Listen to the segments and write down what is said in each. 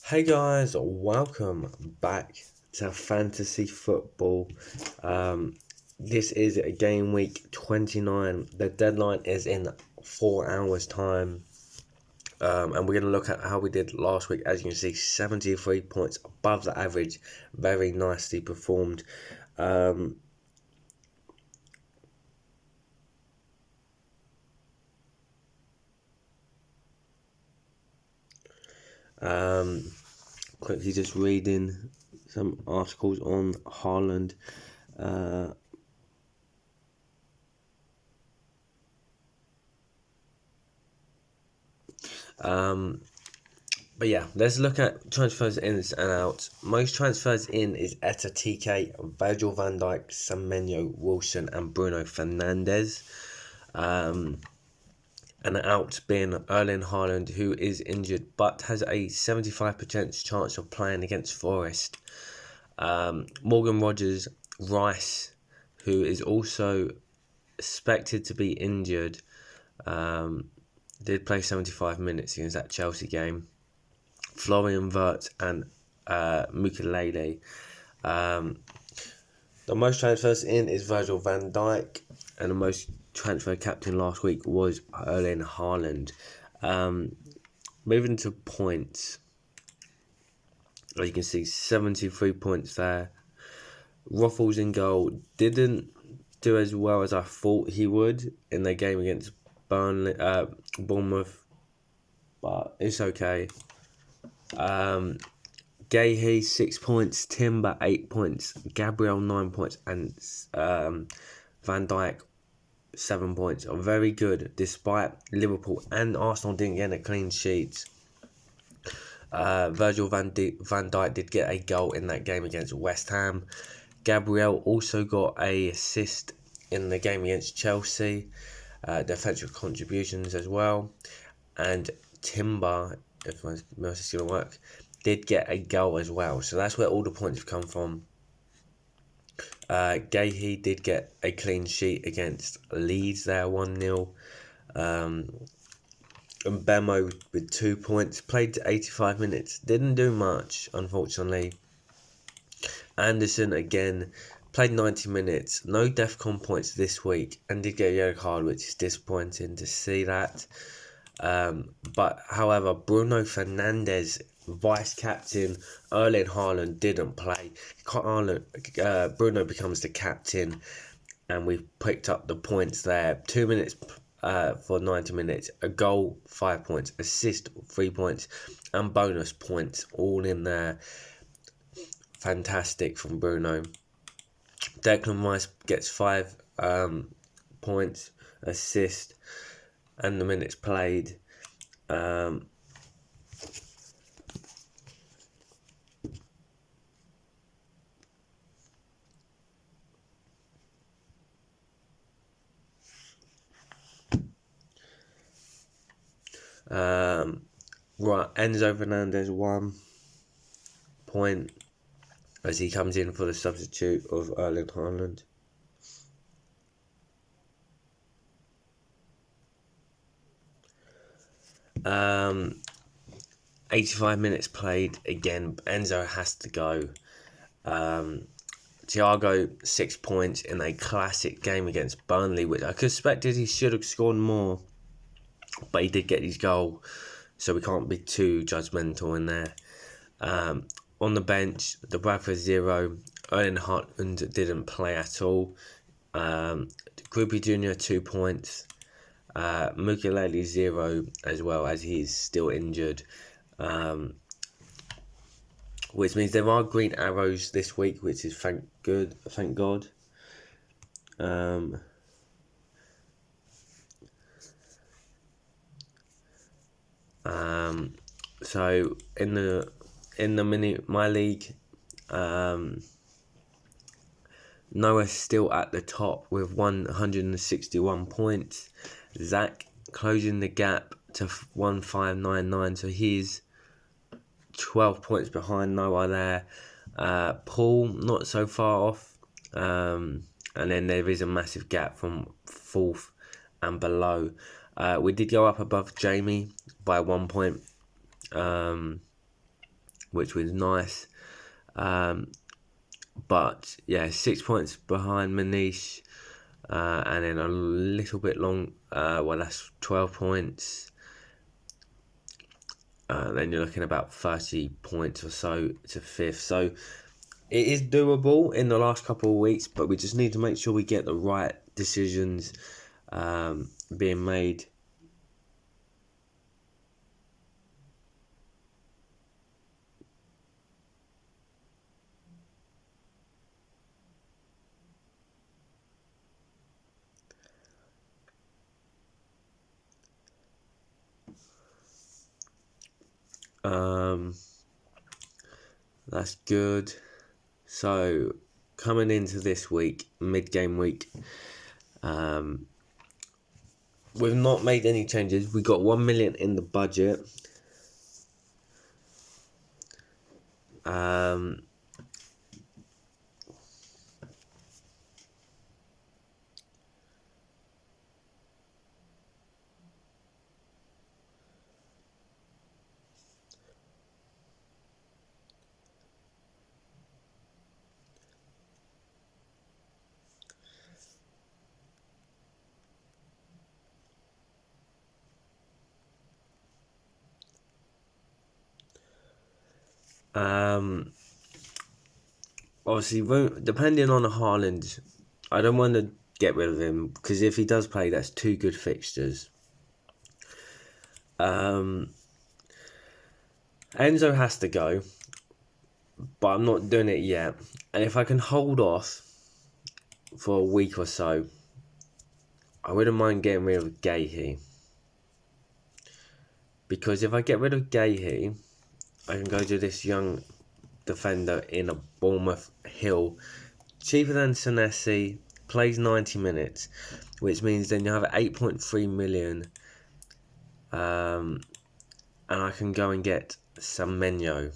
Hey guys, welcome back to Fantasy Football. This is game week 29. The deadline is in 4 hours' time. And we're going to look at how we did last week. As you can see, 73 points above the average. Very nicely performed. Quickly just reading some articles on Haaland. But yeah, let's look at transfers in and out. Most transfers in is Etta TK, Virgil van Dijk, Semenyo Wilson, and Bruno Fernandes. And out being Erling Haaland, who is injured but has a 75% chance of playing against Forest. Morgan Rogers, Rice, who is also expected to be injured, did play 75 minutes against that Chelsea game. Florian Wirtz and Mukiele. The most transfers in is Virgil van Dijk, and the most transfer captain last week was Erling Haaland. Moving to points, as you can see, 73 points there. Ruffles in goal didn't do as well as I thought he would in their game against Bournemouth, but it's okay. Gahey 6 points, Timber 8 points, Gabriel 9 points, and Van Dijk 7 points. Are very good despite Liverpool and Arsenal didn't get a clean sheet. Virgil van Dijk did get a goal in that game against West Ham. Gabriel also got an assist in the game against Chelsea. Defensive contributions as well. And Timber, if my mouse is going to work, did get a goal as well. So that's where all the points have come from. Gahey did get a clean sheet against Leeds there, 1-0. And Bemo with 2 points, played 85 minutes, didn't do much, unfortunately. Anderson again played 90 minutes, no DEFCON points this week, and did get a yellow card, which is disappointing to see that. But however, Bruno Fernandes, vice captain, Erling Haaland didn't play. Bruno becomes the captain, and we've picked up the points there. 2 minutes for 90 minutes, a goal, 5 points, assist, 3 points, and bonus points all in there. Fantastic from Bruno. Declan Rice gets 5 points, assist, and the minutes played. Right, Enzo Fernandez 1 point as he comes in for the substitute of Erling Haaland. Um, 85 minutes played again. Enzo has to go. Thiago 6 points in a classic game against Burnley, which I expected he should have scored more, but he did get his goal, so we can't be too judgmental in there. On the bench, the Bradford 0, Erling Haaland didn't play at all. Groupie Jr. 2 points. Mukiele 0 as well, as he's still injured. Which means there are green arrows this week, which is thank God. So in the my league, Noah's still at the top with 161 points. Zach closing the gap to 1599, so he's 12 points behind Noah there. Paul not so far off, and then there is a massive gap from 4th and below. We did go up above Jamie by 1 point. which was nice. But yeah, 6 points behind Manish, and then a little bit long. Well, that's 12 points. Then you're looking about 30 points or so to 5th. So it is doable in the last couple of weeks, but we just need to make sure we get the right decisions being made. That's good. So coming into this week, mid-game week, we've not made any changes. We got 1 million in the budget. Obviously, depending on Haaland, I don't want to get rid of him because if he does play, that's 2 good fixtures. Enzo has to go, but I'm not doing it yet. And if I can hold off for a week or so, I wouldn't mind getting rid of Gahey. Because if I get rid of Gahey, I can go to this young defender in a Bournemouth Hill, cheaper than Senesi, plays 90 minutes, which means then you have 8.3 million, and I can go and get Semenyo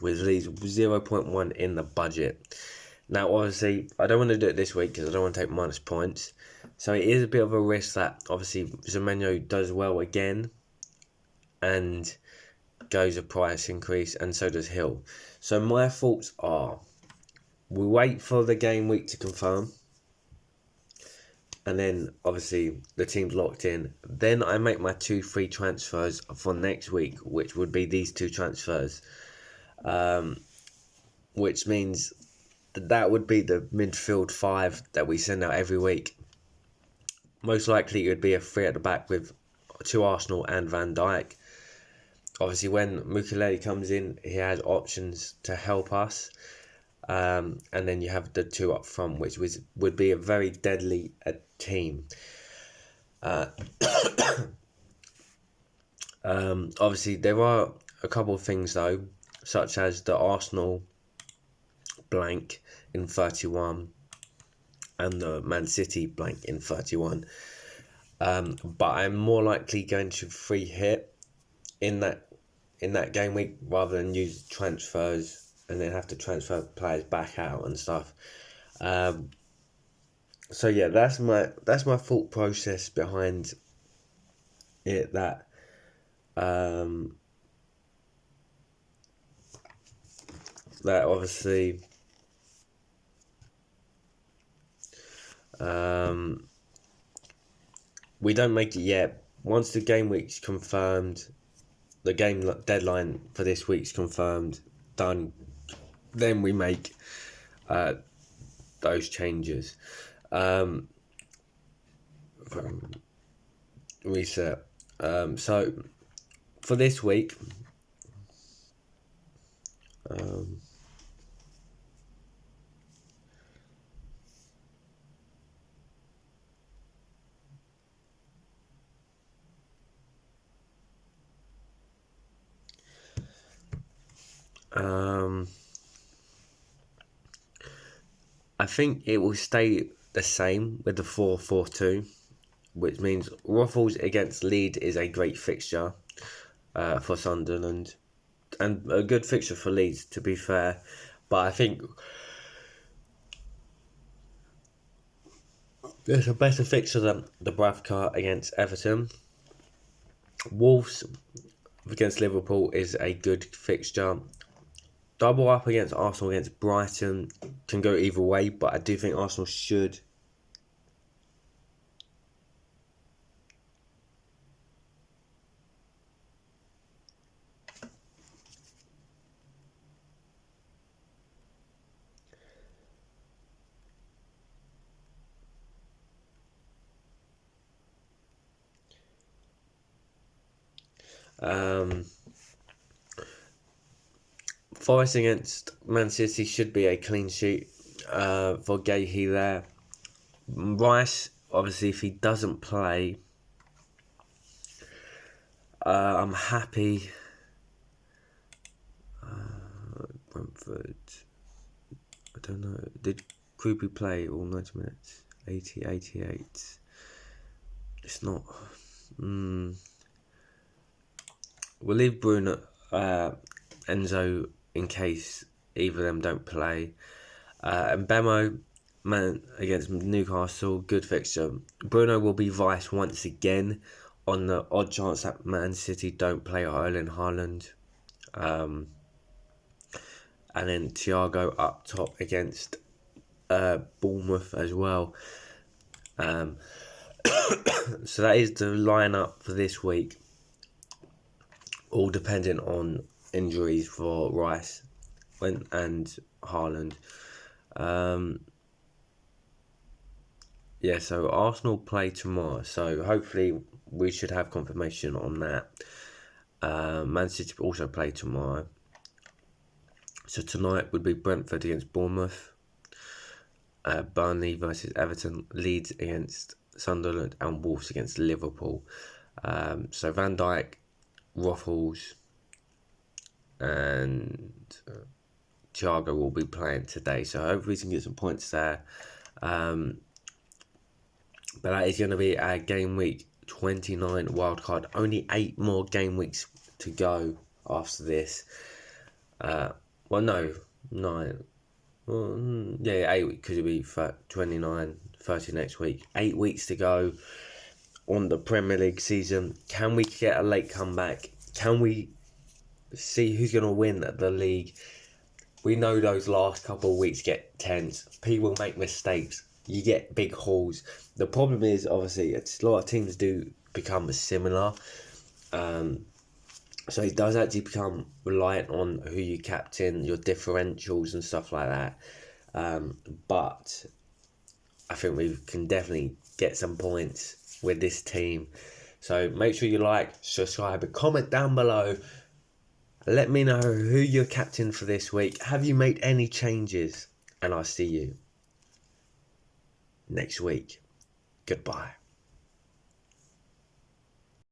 with these 0.1 in the budget. Now, obviously, I don't want to do it this week because I don't want to take minus points, so it is a bit of a risk that obviously Semenyo does well again, and goes a price increase, and so does Hill. So my thoughts are, we wait for the game week to confirm, and then obviously the team's locked in. Then I make my 2 free transfers for next week, which would be these 2 transfers, which means that would be the midfield 5 that we send out every week. Most likely it would be a 3 at the back with 2 Arsenal and Van Dijk. Obviously, when Mukiele comes in, he has options to help us. And then you have the 2 up front, which would be a very deadly team. Obviously, there are a couple of things, though, such as the Arsenal blank in 31 and the Man City blank in 31. But I'm more likely going to free hit in that game week rather than use transfers and then have to transfer players back out and stuff. So yeah, that's my thought process behind it. That that obviously we don't make it yet. Once the game week's confirmed, the game deadline for this week's confirmed, done, then we make those changes. Reset. So for this week, I think it will stay the same with the 4-4-2, which means Ruffles against Leeds is a great fixture for Sunderland, and a good fixture for Leeds, to be fair. But I think there's a better fixture than the Bravka against Everton. Wolves against Liverpool is a good fixture. Double up against Arsenal against Brighton can go either way, but I do think Arsenal should. Forest against Man City should be a clean sheet for Gahey there. Rice, obviously, if he doesn't play, I'm happy. Brentford, I don't know. Did Krupi play all 90 minutes? 80, 88. It's not. We'll leave Bruno, Enzo in case either of them don't play. And Bemo, man, against Newcastle, good fixture. Bruno will be vice once again on the odd chance that Man City don't play Erling Haaland. And then Thiago up top against Bournemouth as well. So that is the lineup for this week. All dependent on injuries for Rice and Haaland. Yeah, so Arsenal play tomorrow. So hopefully we should have confirmation on that. Man City also play tomorrow. So tonight would be Brentford against Bournemouth, Burnley versus Everton, Leeds against Sunderland, and Wolves against Liverpool. So Van Dijk, Ruffles, and Thiago will be playing today. So hopefully we can get some points there. But that is going to be our game week 29 wildcard. Only 8 more game weeks to go after this. Well, no, 9. Well, yeah, 8 weeks, because it'll be 29, 30 next week. 8 weeks to go on the Premier League season. Can we get a late comeback? Can we see who's going to win the league? We know those last couple of weeks get tense. People make mistakes. You get big hauls. The problem is, obviously, a lot of teams do become similar. So it does actually become reliant on who you captain, your differentials and stuff like that. But I think we can definitely get some points with this team. So make sure you like, subscribe, and comment down below. Let me know who you're captain for this week. Have you made any changes? And I'll see you next week. Goodbye.